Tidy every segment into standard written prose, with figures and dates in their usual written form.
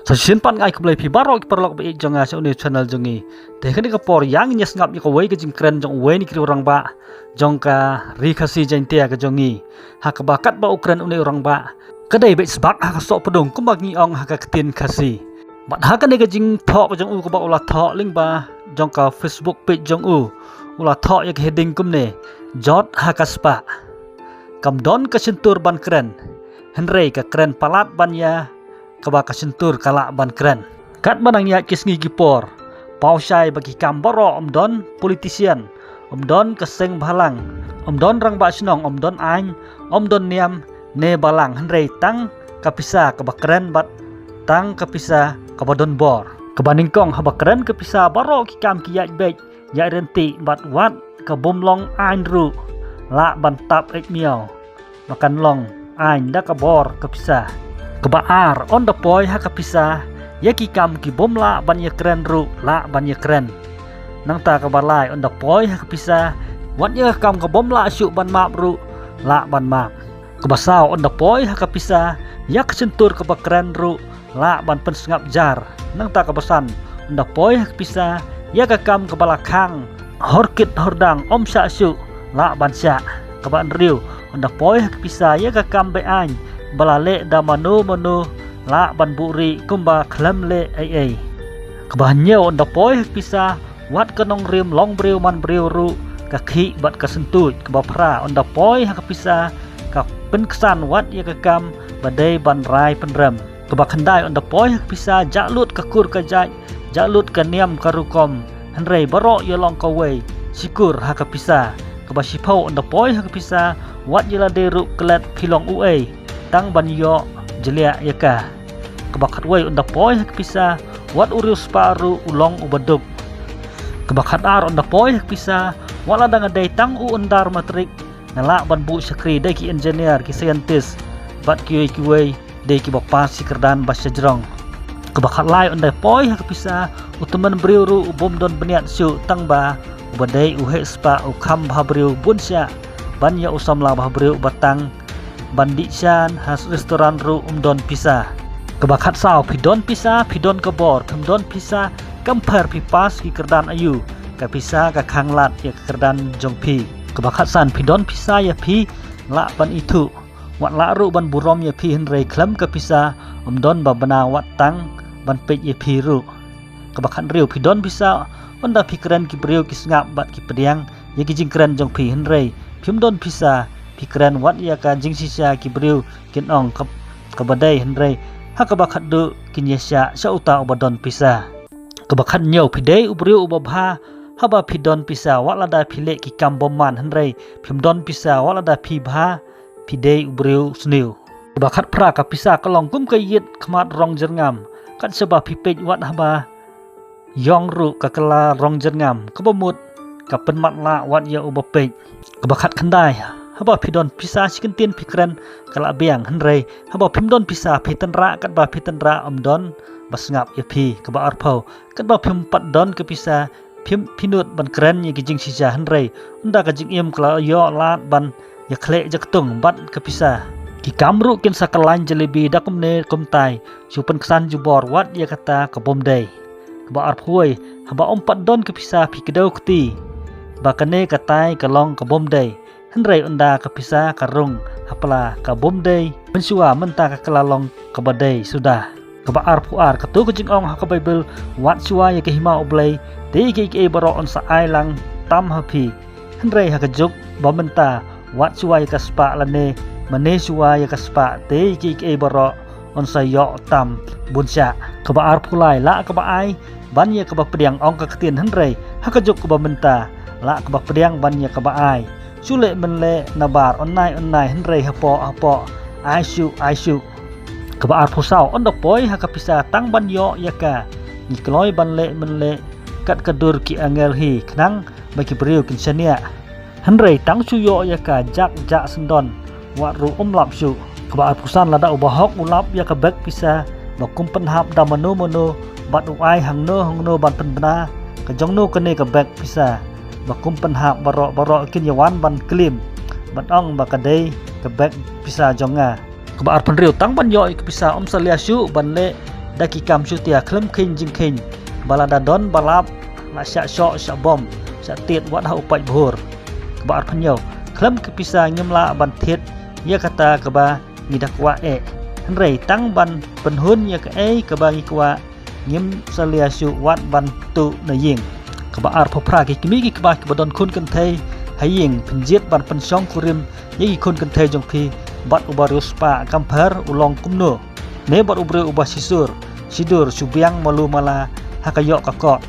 Sesian pan ngai keblai pi barok perlok be jonga sa uni channel jongi te khani ka por yang nyes ngap ni ko wei ka jing kren jong wei ni kri orang ba jongka ri khasi jain tia ka jongi ha ka bakat ba ukren uni orang ba kadai be sebak ha ka sok pedong kumbak ni ong ha ka ketin khasi bat ha ka ne ka jing thok jong u ko ba ula thok ling ba jongka Facebook page jong u ula thok ya ka heading kumne jot ha ka spa kam don ka sentur ban kren henrei ka kren palat ban ya kaba kasentur kalak ban keren kat banang ya kisngi gipor pausai bagi kamboro omdon politician omdon keseng balang omdon rang ba senong omdon ain omdon niam ne balang henrei tang kapisa kaba keren bat tang kapisa kaba don bor kebaning kong haba keren kapisa baro ki kam ki yak bek yak renti bat wat ka bomlong ain ru la ban tap ek miao makan long ain da ka bor kapisa kebaar on the poi ha kapisa yaki kam ki bomla ban ye keren ru la ban ye keren nang ta ka balai on the poi ha kapisa wat ye kam ka bomla asyu ban map ru la ban map kebasau on the poi ha kapisa yak sentur ka keren ru la ban pen sengap jar nang ta ka basan on the poi ha kapisa ya ka kam ka balakang horkit hordang om sya asyu la ban sya ka ban riu on the poi ha kapisa ya ka kam be ain balale da manu la ban buri kumba khlem le ai kebanyo on the poi pisa wat kanong rim long breu man breu ru ka khi bat ka sentut ke bapra on the poi ha pisa ka pen kesan wat ya ka kam badai ban rai penrem ke bakhandai on the poi pisa jaklut ka kur ka jaj jaklut ka niam ka rukom henrei barok ya long ka wei sikur ha ka pisa ke basipau on the poi ha pisa wat ya la de ru klet philong uai tang ban yo jelia yaka kebakat wei on the poi pisa wat urius paru ulong ubaduk kebakat ar on the poi pisa wala dang adai tang u undar matrik nala ban bu sekri dai ki engineer ki scientist bat ki wei dai ki bapa sikerdan basya jrong kebakat lai on the poi pisa utemen briuru ubom don beniat su tang ba ubadai uhe spa ukam babriu bunsya ban ya usam la babriu batang bandichan has restoran ru umdon pisa kebakat sao pidon pisa pidon kebor kemdon pisa kamper pipas ki kerdan ayu ka pisa ka khanglat ya kerdan jongpi kebakat san pidon pisa ya pi la ban itu wat la ru ban burom ya pi henrei klem ka pisa umdon ba bana wat tang ban pej ya pi ru kebakat riu pidon pisa onda pikran ki breu ki sngap bat ki pediang ya ki jingkran jongpi henrei pimdon pisa pikiran wat ya ka jing sisa ki breu kin ong ka badai henrei ha ka bakat du kinyesya sa uta obadon pisa ka bakat nyau pidai ubreu ubabha ha ba pidon pisa wala da phile ki kamboman henrei phimdon pisa wala da phi bha pidai ubreu sniu ka bakat pra ka pisa ka long kum ka yit khmat rong jerngam kat seba phipej wat ha ba yong ru ka kala rong jerngam ka bomut ka penmat la wat ya ubapej ka bakat khandai haba pidon pisa sikentin pikran kala biang henrei haba pimdon pisa pitenra kat ba pitenra omdon basngap ya pi ke ba arpau kat ba pimpat don ke pisa pim pinut ban keren ya gijing sija henrei unda ka jing im kala yo lat ban ya khle jaktung bat ke pisa ki kamru kin sakalan jelebi dakumne kumtai supen kesan jubor wat ya kata ke bomdai ke ba arpuai haba ompat don ke pisa pi kedau keti bakane katai kalong ke bomdai henrei unda kapisa karung hapla ka bomdai mensua menta ka kelalong ka badai sudah ka baar puar ka tu kejing ong ha ka bible wat suwa ya ke hima oblai dei ke baro on sa ailang tam hapi henrei ha ka juk ba menta wat suwa ya ka spa lane mane suwa ya ka spa dei ke baro on sa yo tam bunsya ka baar pulai la ka baai ban ya ka ba pediang ong ka ketin henrei ha ka juk ka ba menta la ka ba pediang ban ya ka baai sule menle nabar online henrei hapo aisu kebaar pusau on the poi ha kapisa tang ban yo yaka ni kloi ban le menle kat kadur ki angel hi knang bagi beriu kin sania henrei tang su yo yaka jak sendon wat ru umlap su kebaar pusan lada ubahok ulap yaka bek pisa bakum penhap da manu bat uai hangno ban penbena kejongno kene ka bek pisa bakum penhap barok kin yawan ban klim ban ong bakadei kebek pisa jonga kebar penriu tang ban yo ke pisa salia syu ban le dakikam syu tia klem kin jing kin balada don balap la sya syok sya bom sya tiet wat ha upai bhur kebar penyo klem ke pisa nyemla ban thiet ya kata keba ngidakwa Henry tang ban penhun ya ke keba ngikwa nyem salia syu wat ban tu na ying kebar phopra ki kimi ki keba kebadon kun kan thai haying penjiat ban pensong kurim yagi kun kan thai jong phi bat ubarius pa kampar ulong kumno ne bat ubre ubah sidur subiang malu mala hakayok kakok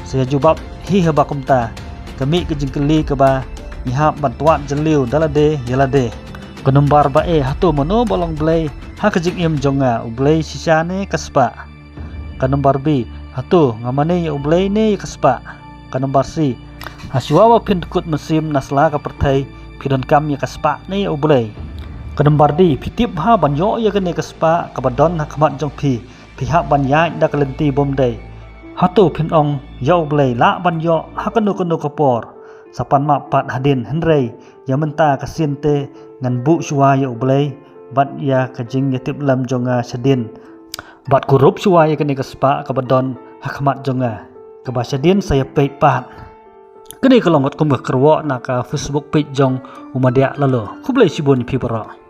saya jubab hi habakumta kami ke jingkeli keba nyihap bantuan jeliu dalade yalade kenombar ba hatu mono bolong blai hakajing im jonga ublai sisane kaspa kenombar b hatu ngamane ya ublai ne kaspa kenombar c Haswa pin tukut mesim nasla ka pertai pidon kam ya kaspa ne ublai kenombar d pitip ha banyo ya kene kaspa kabadon hakamat jong pihak banya da kalenti bom dai hatu pin ong ya ublai la banyo hakanu kapor sapan ma pat hadin Henry ya menta kasinte ngan bu shwa ya ublai bat ya kajing ya tip lam jonga sedin bat kurup shwa ya kene kaspa kabadon hakamat jonga kebasadin saya peit pat kene kalongot kumba kerwo na ka Facebook page jong umadia lalo kublai sibun pi bara